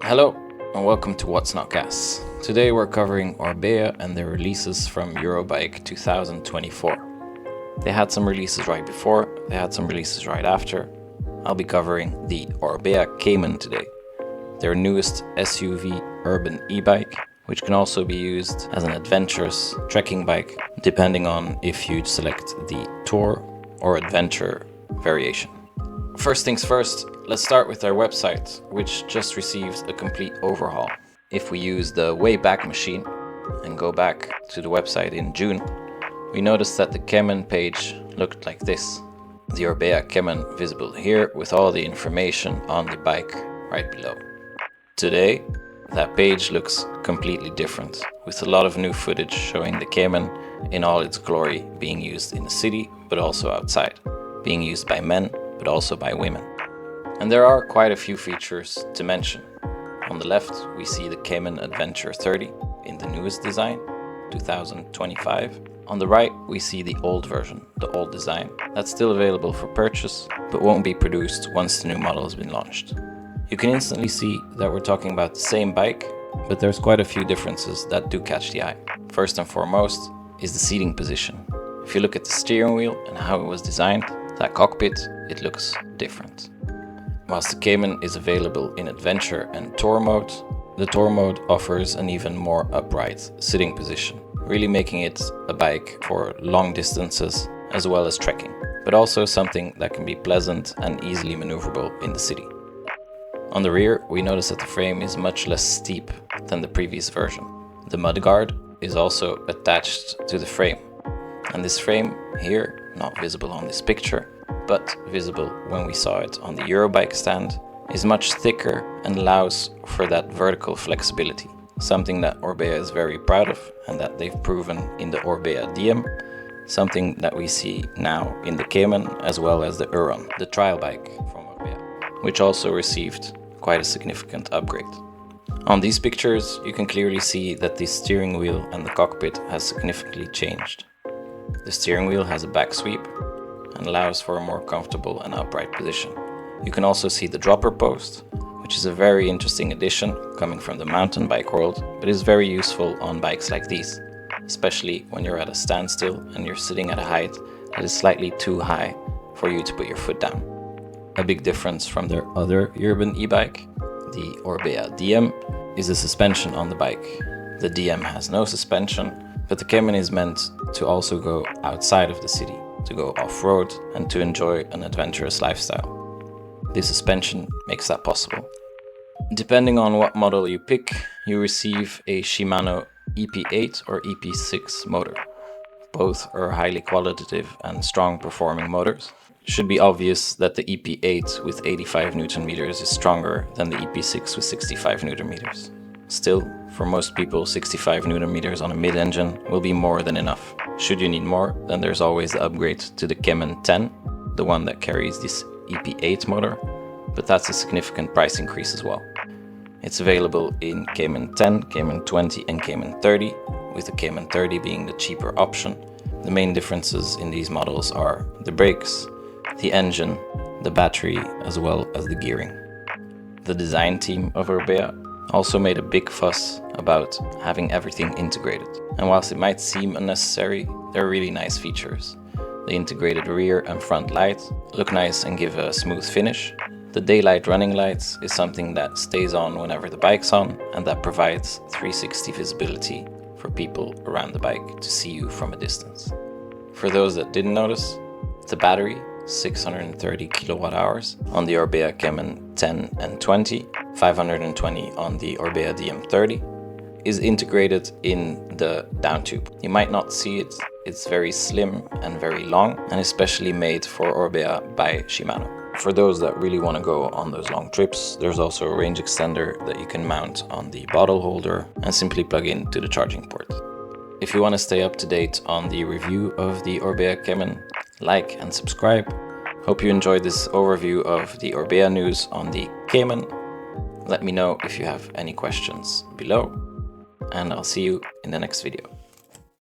Hello and welcome to What's Not Gas. Today we're covering Orbea and their releases from Eurobike 2024. They had some releases right before, they had some releases right after. I'll be covering the Orbea Kemen today, their newest SUV urban e-bike, which can also be used as an adventurous trekking bike depending on if you select the Tour or Adventure variation. First things first, let's start with their website, which just received a complete overhaul. If we use the Wayback Machine and go back to the website in June, we noticed that the Kemen page looked like this. The Orbea Kemen visible here with all the information on the bike right below. Today, that page looks completely different, with a lot of new footage showing the Kemen in all its glory being used in the city, but also outside, being used by men, but also by women. And there are quite a few features to mention. On the left, we see the Kemen Adventure 30 in the newest design, 2025. On the right, we see the old version, the old design, that's still available for purchase, but won't be produced once the new model has been launched. You can instantly see that we're talking about the same bike, but there's quite a few differences that do catch the eye. First and foremost is the seating position. If you look at the steering wheel and how it was designed, that cockpit, it looks different. Whilst the Kemen is available in Adventure and Tour mode, the Tour mode offers an even more upright sitting position, really making it a bike for long distances as well as trekking, but also something that can be pleasant and easily maneuverable in the city. On the rear, we notice that the frame is much less steep than the previous version. The mudguard is also attached to the frame, and this frame here, not visible on this picture, but visible when we saw it on the Eurobike stand, is much thicker and allows for that vertical flexibility, something that Orbea is very proud of and that they've proven in the Orbea DM, something that we see now in the Kemen as well as the Uron, the trial bike from Orbea, which also received quite a significant upgrade. On these pictures, you can clearly see that the steering wheel and the cockpit has significantly changed. The steering wheel has a back sweep and allows for a more comfortable and upright position. You can also see the dropper post, which is a very interesting addition coming from the mountain bike world, but is very useful on bikes like these, especially when you're at a standstill and you're sitting at a height that is slightly too high for you to put your foot down. A big difference from their other urban e-bike, the Orbea DM, is the suspension on the bike. The DM has no suspension, but the Kemen is meant to also go outside of the city, to go off-road and to enjoy an adventurous lifestyle. This suspension makes that possible. Depending on what model you pick, you receive a Shimano EP8 or EP6 motor. Both are highly qualitative and strong performing motors. It should be obvious that the EP8 with 85 Nm is stronger than the EP6 with 65 Nm. Still, for most people, 65 Nm on a mid-engine will be more than enough. Should you need more, then there's always the upgrade to the Kemen 10, the one that carries this EP8 motor, but that's a significant price increase as well. It's available in Kemen 10, Kemen 20 and Kemen 30, with the Kemen 30 being the cheaper option. The main differences in these models are the brakes, the engine, the battery, as well as the gearing. The design team of Orbea also made a big fuss about having everything integrated. And whilst it might seem unnecessary, they're really nice features. The integrated rear and front lights look nice and give a smooth finish. The daylight running lights is something that stays on whenever the bike's on and that provides 360 visibility for people around the bike to see you from a distance. For those that didn't notice, the battery, 630 kilowatt hours on the Orbea Kemen 10 and 20, 520 on the Orbea DM 30, is integrated in the down tube. You might not see it, it's very slim and very long, and especially made for Orbea by Shimano. For those that really want to go on those long trips, there's also a range extender that you can mount on the bottle holder and simply plug in to the charging port. If you want to stay up to date on the review of the Orbea Kemen, like and subscribe. Hope you enjoyed this overview of the Orbea news on the Kemen. Let me know if you have any questions below, and I'll see you in the next video.